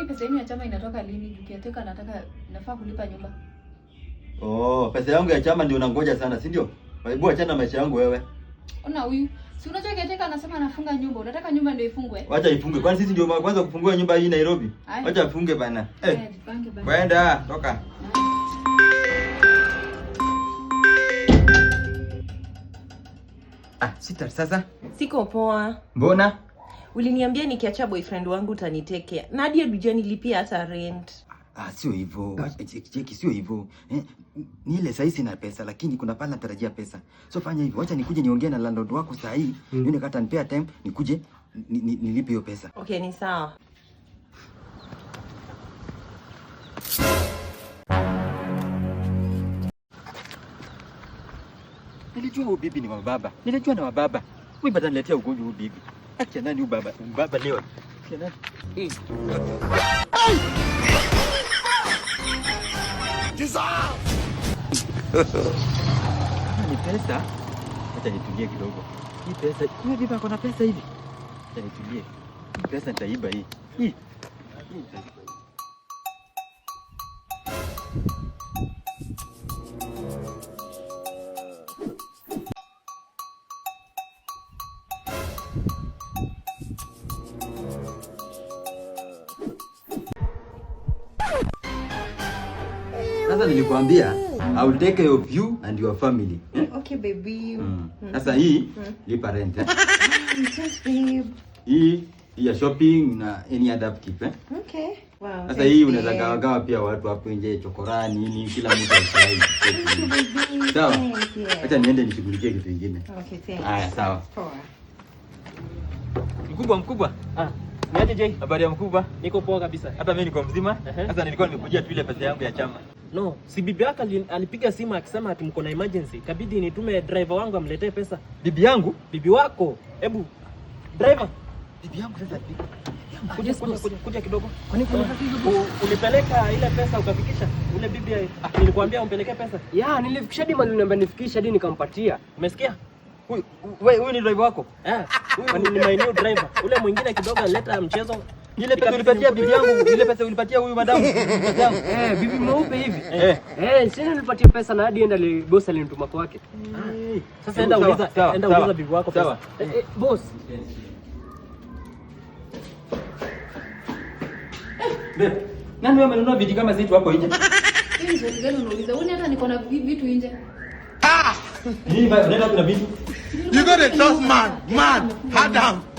hii pesa yenu ya chama inatoka lini? Ukiateka nafaa kulipa nyumba. Oh, pesa yangu ya chama ndio unangoja sana, si ndio? Hebu achana maisha yangu wewe. Ona huyu. Si unajua kiateka anasema anafunga nyumba. Unataka nyumba ndio ifungwe? Wacha ifungwe. Kwani sisi ndio kwanza kufungua nyumba hii Nairobi? Wacha afunge bana. Kwenda, toka. Sita sasa. Siko poa. Mbona? Uliniambia nikiacha boyfriend wangu utanitekea. Na hadi hujani nilipia hata rent. Sio hivyo. Cheki sio hivyo. Ni ile sasa sina pesa lakini kuna pala natarajia pesa. So fanya hivyo. Acha nikuje niongee na landlord wako saa hii. Nione kata nipea time nikuje nilipe hiyo pesa. Okay, ni sawa. Nilijua huyu bibi ni wa baba. Nilijua na wa baba. Wewe bado unaletea ugonjwa huyu bibi. Acha nani huyu baba? Baba leo. Acha nani? Ni pesa. Acha nitulie kidogo. Hii pesa, huyu bibi ako na pesa hivi. Acha nitulie. Hii pesa nitaiba hii. Hii. Sasa nilikwambia I will take care of you and your family. Okay baby. Sasa hii lipa rent. Thanks babe. Hii ya shopping na any other upkeep Okay. Wow. Sasa hii unaweza gawa pia watu hapo nje chokorani nini kila mtu afurahi. Sawa. Acha niende nishughulikie kitu kingine. Okay, thanks. Haya, sawa. Poa. Mkubwa. Niaje Jay? Habari ya mkubwa? Niko poa kabisa. Hata mimi niko mzima. Sasa nilikuwa nimekujia tu ile pesa yangu ya chama. No, si bibi yako alipiga simu akisema ati mko na emergency. Kabidi nitume driver wangu amletee pesa. Bibi yangu? Bibi wako. Hebu driver. Bibi yangu sasa Kuja kidogo. Kwani kuna tatizo? Ulipeleka ile pesa ukafikisha? Ule bibi nilikwambia umpelekee pesa. Ya, nilifikisha hadi mali namba nifikisha hadi nikampatia. Umesikia? Huyu ni driver wako? Huyu ni my new driver. Ule mwingine kidogo alileta mchezo. Ile pesa ulipatia bibi yangu, ile pesa ulipatia huyu madamu. Bibi mweupe hivi. Sina nilipatia pesa na hadi enda boss alinituma kwake. Sasa enda uliza bibi wako pesa. Boss. Nani wewe umenunua vitu kama zitu hapo nje? Hii ndio gani unauliza? Wewe hata niko na vitu nje. Nini bado unaenda kuna vitu? You got a tough man, hard down.